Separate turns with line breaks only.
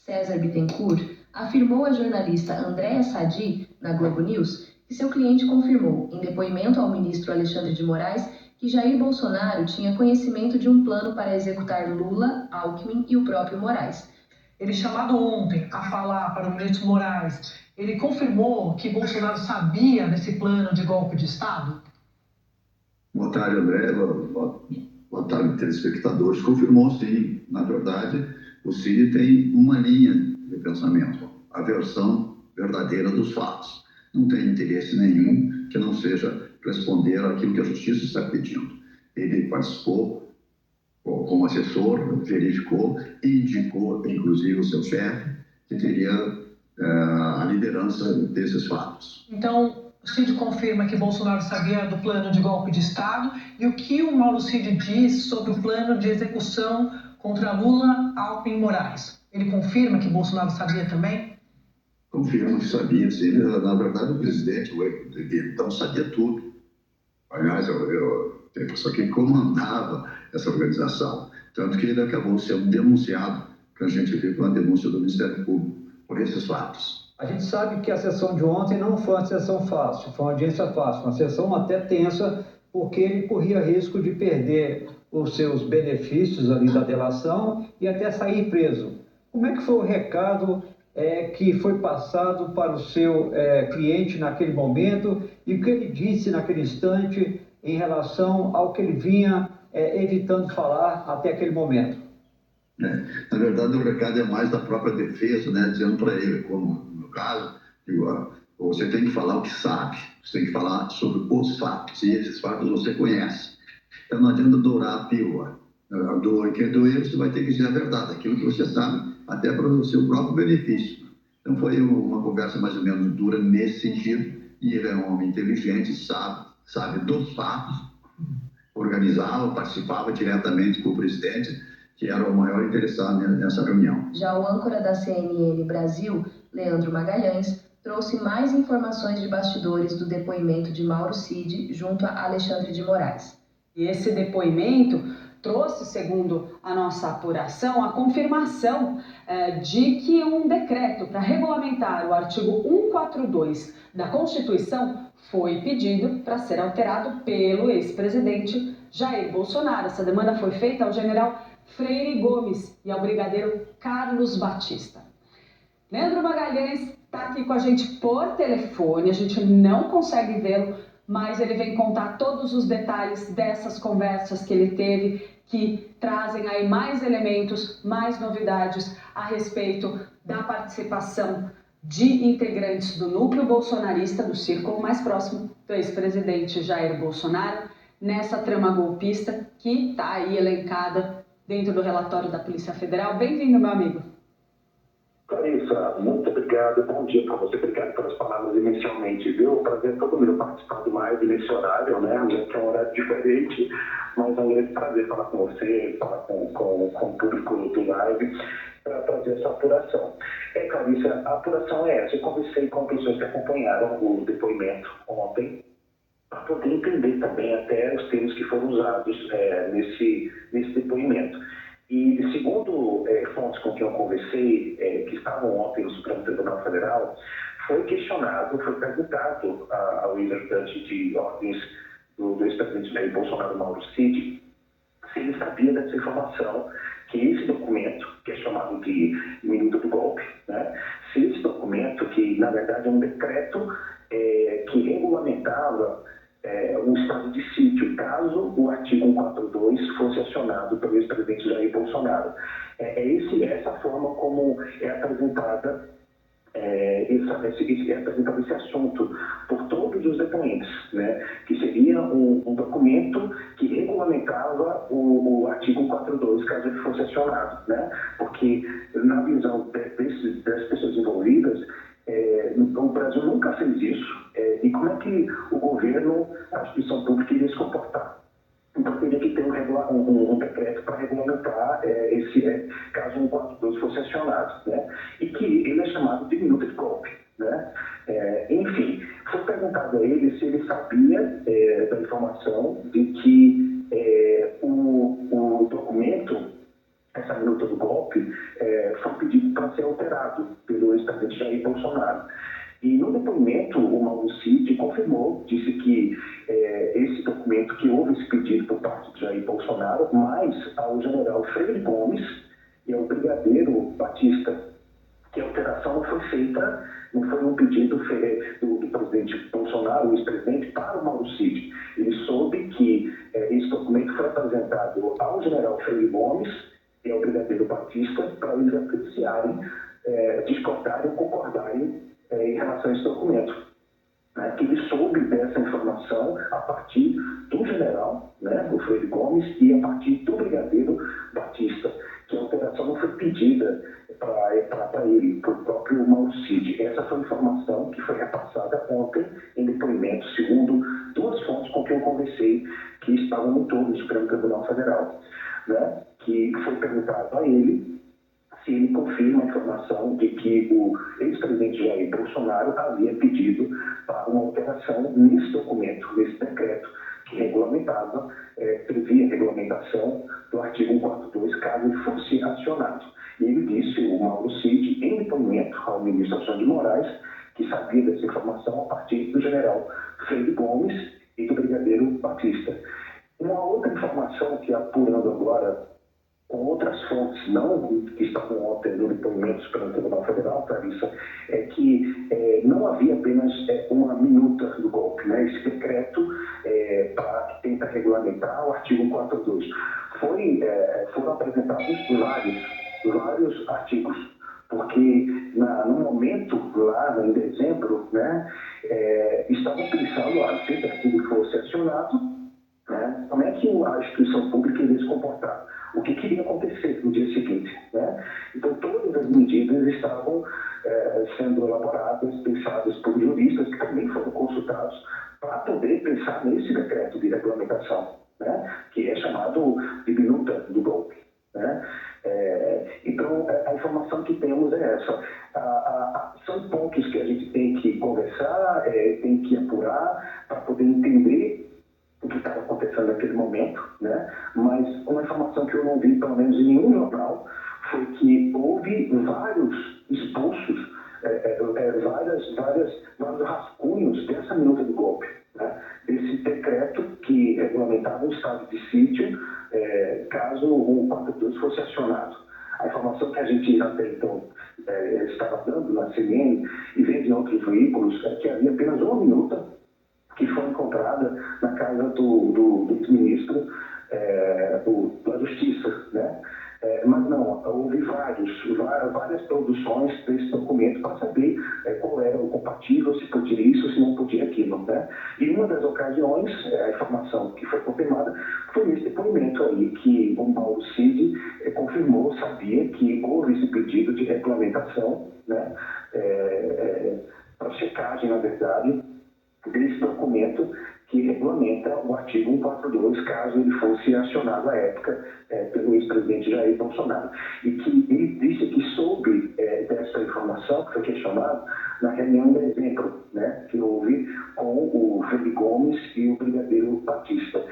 César Bittencourt, afirmou à jornalista Andréa Sadi, na Globo News, que seu cliente confirmou, em depoimento ao ministro Alexandre de Moraes, que Jair Bolsonaro tinha conhecimento de um plano para executar Lula, Alckmin e o próprio Moraes.
Ele, chamado ontem a falar para o ministro Moraes, ele confirmou que Bolsonaro sabia desse plano de golpe de Estado?
Boa tarde, André. Boa tarde, telespectadores. Confirmou, sim. Na verdade, o Cid tem uma linha de pensamento, a versão verdadeira dos fatos. Não tem interesse nenhum que não seja responder àquilo que a justiça está pedindo. Ele participou como assessor, verificou e indicou, inclusive, o seu chefe, que teria a liderança desses fatos.
Então, o Cid confirma que Bolsonaro sabia do plano de golpe de Estado, e o que o Mauro Cid diz sobre o plano de execução contra Lula, Alckmin e Moraes? Ele confirma que Bolsonaro sabia também?
Confirma que sabia, sim. Na verdade, o presidente, então, sabia tudo. Aliás, a pessoa que comandava essa organização. Tanto que ele acabou sendo denunciado, que a gente viu uma denúncia do Ministério Público, por esses fatos.
A gente sabe que a sessão de ontem não foi uma sessão fácil, foi uma audiência fácil, uma sessão até tensa, porque ele corria risco de perder os seus benefícios ali da delação e até sair preso. Como é que foi o recado que foi passado para o seu cliente naquele momento e o que ele disse naquele instante em relação ao que ele vinha evitando falar até aquele momento?
Na verdade, o recado é mais da própria defesa, né, dizendo para ele, como no caso, você tem que falar o que sabe, você tem que falar sobre os fatos, e esses fatos você conhece. Então não adianta dourar a pílula. Quem doer, você vai ter que dizer a verdade, aquilo que você sabe, até para o seu próprio benefício. Então foi uma conversa mais ou menos dura nesse sentido, e ele é um homem inteligente, sabe dos fatos, organizava, participava diretamente com o presidente, que era o maior interessado nessa reunião.
Já o âncora da CNN Brasil, Leandro Magalhães, trouxe mais informações de bastidores do depoimento de Mauro Cid junto a Alexandre de Moraes.
E esse depoimento trouxe, segundo a nossa apuração, a confirmação de que um decreto para regulamentar o artigo 142 da Constituição foi pedido para ser alterado pelo ex-presidente Jair Bolsonaro. Essa demanda foi feita ao general Freire Gomes e ao brigadeiro Carlos Batista. Leandro Magalhães está aqui com a gente por telefone, a gente não consegue vê-lo, mas ele vem contar todos os detalhes dessas conversas que ele teve, que trazem aí mais elementos, mais novidades a respeito da participação de integrantes do núcleo bolsonarista, do círculo mais próximo do ex-presidente Jair Bolsonaro, nessa trama golpista que está aí elencada dentro do relatório da Polícia Federal. Bem-vindo, meu amigo.
Clarissa, muito obrigado. Bom dia para você. Obrigado pelas palavras inicialmente, viu? Prazer todo meu participar do live nesse horário, né? Que é um horário diferente, mas é um grande prazer falar com você, falar com o público do live, para trazer essa apuração. Clarissa, a apuração é essa. Eu conversei com pessoas que acompanharam o depoimento ontem, para poder entender também até os termos que foram usados nesse depoimento. E, segundo fontes com quem eu conversei, que estavam ontem no Supremo Tribunal Federal, foi perguntado ao ex-ajudante de ordens do ex-presidente Jair Bolsonaro, Mauro Cid, se ele sabia dessa informação, que esse documento, que é chamado de Minuta do Golpe, né, se esse documento, que na verdade é um decreto que regulamentava um estado de sítio, caso o artigo 142 fosse acionado pelo ex-presidente Jair Bolsonaro. Essa forma como é apresentada esse assunto por todos os depoentes, né? Que seria um documento que regulamentava o artigo 142, caso ele fosse acionado, né? Porque, na visão das pessoas envolvidas, o Brasil nunca fez isso, e como é que o governo, a instituição pública, iria se comportar? Então teria que ter um decreto para regulamentar caso o 142 fosse acionado, né? E que ele é chamado de minuta de golpe, né? Enfim, foi perguntado a ele se ele sabia da informação de que o documento, essa minuta do golpe, foi pedido para para ser alterado pelo ex-presidente Jair Bolsonaro. E no depoimento, o Mauro Cid confirmou, disse que esse documento, que houve esse pedido por parte de Jair Bolsonaro, mas ao general Freire Gomes e ao brigadeiro Batista, que a alteração não foi feita, não foi um pedido do presidente Bolsonaro, o ex-presidente, para o Mauro Cid. Ele soube que esse documento foi apresentado ao general Freire Gomes e ao brigadeiro Batista para eles apreciarem, discordarem, concordarem em relação a esse documento. Que ele soube dessa informação a partir do general, o Freire Gomes, e a partir do brigadeiro Batista, que a alteração não foi pedida para ele, para o próprio Mauro Cid. Essa foi a informação que foi repassada ontem em depoimento, segundo duas fontes com quem eu conversei, que estavam no entorno do Supremo Tribunal Federal, que foi perguntado a ele se ele confirma a informação de que o ex-presidente Jair Bolsonaro havia pedido para uma alteração nesse documento, nesse decreto, que regulamentava, previa a regulamentação do artigo 142, caso ele fosse acionado. E ele disse, o Mauro Cid, em depoimento ao ministro Alexandre de Moraes, que sabia dessa informação a partir do general Freire Gomes e do brigadeiro Batista. Uma outra informação que, apurando agora com outras fontes, não que estavam ontem no depoimento pelo Tribunal Federal, Clarissa, é que não havia apenas uma minuta do golpe, esse decreto que tenta regulamentar o artigo 142. Foram apresentados vários artigos, porque no momento, lá em dezembro, estavam pensando, se esse artigo fosse acionado, como é que a instituição pública iria se comportar? O que iria acontecer no dia seguinte? Então, todas as medidas estavam sendo elaboradas, pensadas por juristas que também foram consultados para poder pensar nesse decreto de regulamentação, que é chamado de minuta do golpe. Então, a informação que temos é essa. São pontos que a gente tem que conversar, tem que apurar para poder entender o que estava acontecendo naquele momento, mas uma informação que eu não vi, pelo menos em nenhum jornal, foi que houve vários expulsos, vários rascunhos dessa minuta do golpe, desse decreto que regulamentava o estado de sítio, caso o 142 fosse acionado. A informação que a gente até então estava dando na CNN e vem de outros veículos é que havia apenas uma minuta que foi encontrada na casa do ministro da Justiça, mas não, houve várias produções desse documento para saber qual era o compatível, se podia isso, se não podia aquilo, E uma das ocasiões, a informação que foi confirmada, foi esse depoimento aí, que o Mauro Cid confirmou, sabia que houve esse pedido de regulamentação, para checagem, na verdade, desse documento que regulamenta o artigo 142, caso ele fosse acionado à época pelo ex-presidente Jair Bolsonaro. E que ele disse que soube dessa informação, que foi questionado, na reunião de dezembro, que houve com o Freire Gomes e o brigadeiro Batista.